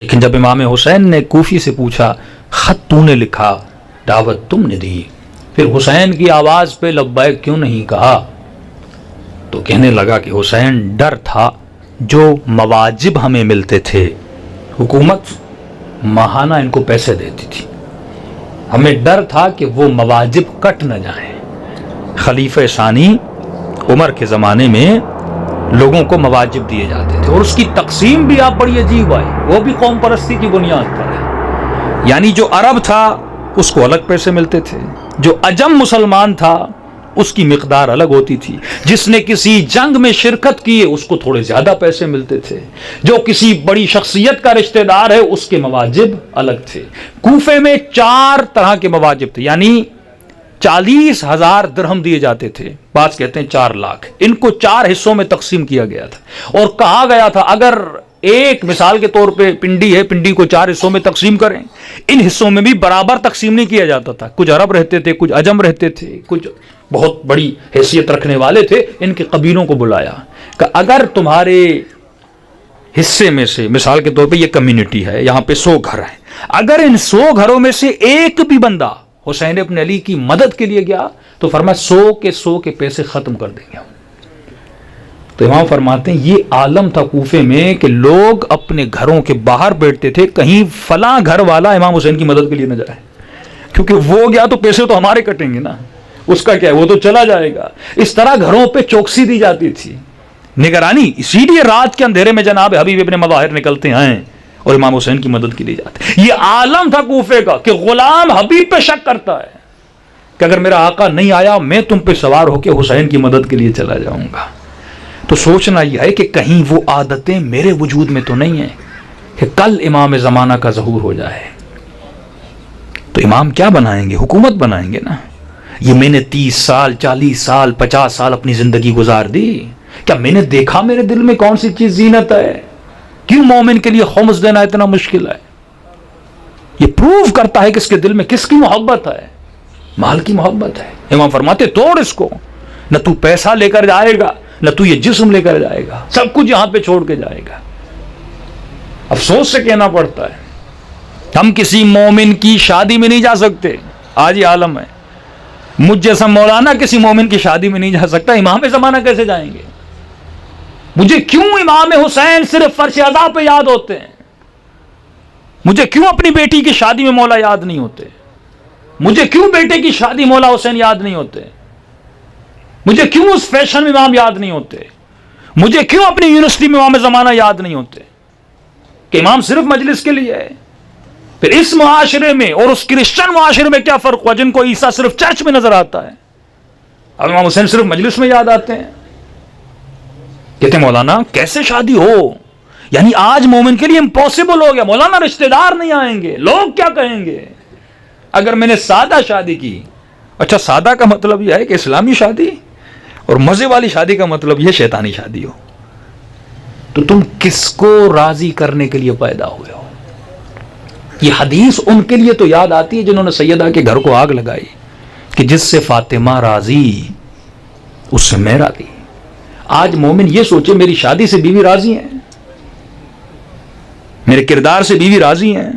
لیکن جب امام حسین نے کوفی سے پوچھا خط تو نے لکھا، دعوت تم نے دی، پھر حسین کی آواز پہ لبیک کیوں نہیں کہا؟ تو کہنے لگا کہ حسین ڈر تھا جو مواجب ہمیں ملتے تھے، حکومت ماہانہ ان کو پیسے دیتی تھی، ہمیں ڈر تھا کہ وہ مواجب کٹ نہ جائیں۔ خلیفہ ثانی عمر کے زمانے میں لوگوں کو مواجب دیے جاتے تھے، اور اس کی تقسیم بھی آپ بڑی عجیب آئی، وہ بھی قوم پرستی کی بنیاد پر ہے۔ یعنی جو عرب تھا اس کو الگ پیسے ملتے تھے، جو عجم مسلمان تھا اس کی مقدار الگ ہوتی تھی، جس نے کسی جنگ میں شرکت کی ہے اس کو تھوڑے زیادہ پیسے ملتے تھے، جو کسی بڑی شخصیت کا رشتہ دار ہے اس کے مواجب الگ تھے۔ کوفے میں 4 طرح کے مواجب تھے، یعنی 40,000 درہم دیے جاتے تھے، بعض کہتے ہیں 4 لاکھ۔ ان کو 4 حصوں میں تقسیم کیا گیا تھا اور کہا گیا تھا اگر ایک مثال کے طور پہ پنڈی ہے، پنڈی کو 4 حصوں میں تقسیم کریں، ان حصوں میں بھی برابر تقسیم نہیں کیا جاتا تھا، کچھ عرب رہتے تھے، کچھ عجم رہتے تھے، کچھ بہت بڑی حیثیت رکھنے والے تھے، ان کے قبیلوں کو بلایا کہ اگر تمہارے حصے میں سے مثال کے طور پہ یہ کمیونٹی ہے، یہاں پہ 100 گھر ہیں، اگر ان 100 گھروں میں سے ایک بھی بندہ حسین ابن علی کی مدد کے لیے گیا تو فرمایا 100 کے پیسے ختم کر دیں گے۔ تو امام فرماتے ہیں یہ عالم تھا کوفے میں کہ لوگ اپنے گھروں کے باہر بیٹھتے تھے کہیں فلاں گھر والا امام حسین کی مدد کے لیے نہ جائے، کیونکہ وہ گیا تو پیسے تو ہمارے کٹیں گے نا، اس کا کیا ہے، وہ تو چلا جائے گا۔ اس طرح گھروں پہ چوکسی دی جاتی تھی، نگرانی، اسی لیے رات کے اندھیرے میں جناب حبیب ابن مظاہر نکلتے ہیں اور امام حسین کی مدد کے لیے جاتے ہیں۔ یہ عالم تھا کوفے کا کہ غلام حبیب پہ شک کرتا ہے کہ اگر میرا آقا نہیں آیا میں تم پہ سوار ہو کے حسین کی مدد کے لیے چلا جاؤں گا۔ تو سوچنا یہ ہے کہ کہیں وہ عادتیں میرے وجود میں تو نہیں ہیں کہ کل امام زمانہ کا ظہور ہو جائے تو امام کیا بنائیں گے؟ حکومت بنائیں گے نا۔ یہ میں نے 30 سال 40 سال 50 سال اپنی زندگی گزار دی، کیا میں نے دیکھا میرے دل میں کون سی چیز زینت ہے؟ کیوں مومن کے لیے خمس دینا اتنا مشکل ہے؟ یہ پروف کرتا ہے کہ اس کے دل میں کس کی محبت ہے، مال کی محبت ہے۔ امام فرماتے توڑ اس کو، نہ تو پیسہ لے کر جائے گا نہ تو یہ جسم لے کر جائے گا، سب کچھ یہاں پہ چھوڑ کے جائے گا۔ افسوس سے کہنا پڑتا ہے ہم کسی مومن کی شادی میں نہیں جا سکتے، آج یہ عالم ہے۔ مجھ جیسا مولانا کسی مومن کی شادی میں نہیں جا سکتا، امام زمانہ کیسے جائیں گے؟ مجھے کیوں امام حسین صرف فرش عزا پہ یاد ہوتے ہیں؟ مجھے کیوں اپنی بیٹی کی شادی میں مولا یاد نہیں ہوتے؟ مجھے کیوں بیٹے کی شادی مولا حسین یاد نہیں ہوتے؟ مجھے کیوں اس فیشن میں امام یاد نہیں ہوتے؟ مجھے کیوں اپنی یونیورسٹی میں امام زمانہ یاد نہیں ہوتے؟ کہ امام صرف مجلس کے لیے ہے؟ پھر اس معاشرے میں اور اس کرسچن معاشرے میں کیا فرق ہوا جن کو عیسیٰ صرف چرچ میں نظر آتا ہے، اب امام حسین صرف مجلس میں یاد آتے ہیں؟ کہتے ہیں مولانا کیسے شادی ہو؟ یعنی آج مومن کے لیے امپاسبل ہو گیا، مولانا رشتہ دار نہیں آئیں گے، لوگ کیا کہیں گے اگر میں نے سادہ شادی کی؟ اچھا سادہ کا مطلب یہ ہے کہ اسلامی شادی، اور مزے والی شادی کا مطلب یہ شیطانی شادی ہو۔ تو تم کس کو راضی کرنے کے لیے پیدا ہوئے ہو؟ یہ حدیث ان کے لیے تو یاد آتی ہے جنہوں نے سیدہ کے گھر کو آگ لگائی کہ جس سے فاطمہ راضی اس سے میں راضی۔ آج مومن یہ سوچے میری شادی سے بیوی راضی ہیں، میرے کردار سے بیوی راضی ہیں،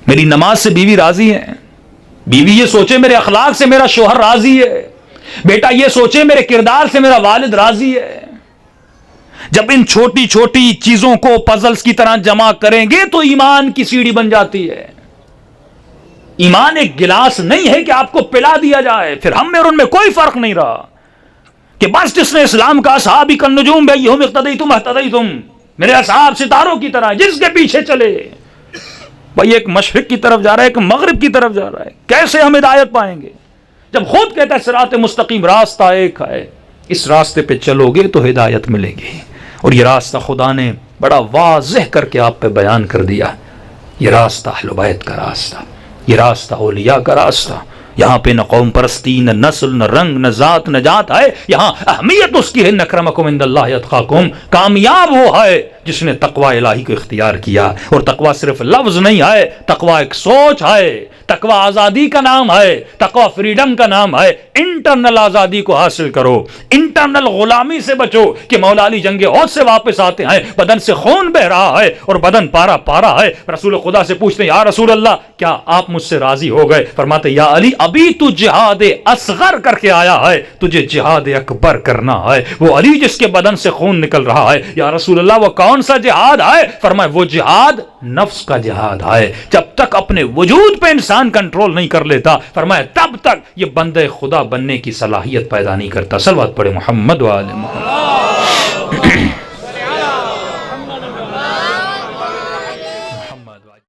میری نماز سے بیوی راضی ہیں، بیوی یہ سوچے میرے اخلاق سے میرا شوہر راضی ہے، بیٹا یہ سوچے میرے کردار سے میرا والد راضی ہے۔ جب ان چھوٹی چھوٹی چیزوں کو پزلز کی طرح جمع کریں گے تو ایمان کی سیڑھی بن جاتی ہے۔ ایمان ایک گلاس نہیں ہے کہ آپ کو پلا دیا جائے، پھر ہم میں اور ان میں کوئی فرق نہیں رہا کہ بس جس نے اسلام کا اصحابی کالنجوم بیہم اقتدیتم اہتدیتم، میرے اصحاب ستاروں کی طرح جس کے پیچھے چلے۔ بھائی ایک مشرق کی طرف جا رہا ہے ایک مغرب کی طرف جا رہا ہے، کیسے ہم ہدایت پائیں گے جب خود کہتا ہے صراط مستقیم راستہ ایک ہے، اس راستے پہ چلو گے تو ہدایت ملے گی۔ اور یہ راستہ خدا نے بڑا واضح کر کے آپ پہ بیان کر دیا، یہ راستہ اہل بیت کا راستہ، یہ راستہ اولیاء کا راستہ، یہاں پہ نہ قوم پرستی، نہ نسل، نہ رنگ، نہ ذات، نہ جات ہے، یہاں اہمیت اس کی ہے، اکرمکم عند اللہ اتقاکم، کامیاب وہ ہے جس نے تقوی الہی کو اختیار کیا۔ اور تقوی صرف لفظ نہیں ہے، تقوی ایک سوچ ہے، تقوی آزادی کا نام ہے، تقوی فریڈم کا نام ہے۔ انٹرنل آزادی کو حاصل کرو، انٹرنل غلامی سے بچو کہ مولا علی جنگ احد سے واپس آتے ہیں، بدن سے خون بہ رہا ہے اور بدن پارا پارا ہے، رسول خدا سے پوچھتے ہیں یا رسول اللہ کیا آپ مجھ سے راضی ہو گئے؟ فرماتے یا علی ابھی تو جہاد اصغر کر کے آیا ہے، تجھے جہاد اکبر کرنا ہے۔ وہ علی جس کے بدن سے خون نکل رہا ہے، یا رسول اللہ وہ کون سا جہاد ہے؟ فرمائے وہ جہاد نفس کا جہاد ہے۔ جب تک اپنے وجود پہ انسان کنٹرول نہیں کر لیتا، فرمائے تب تک یہ بندے خدا بننے کی صلاحیت پیدا نہیں کرتا۔ صلوات پڑھے محمد و آل محمد۔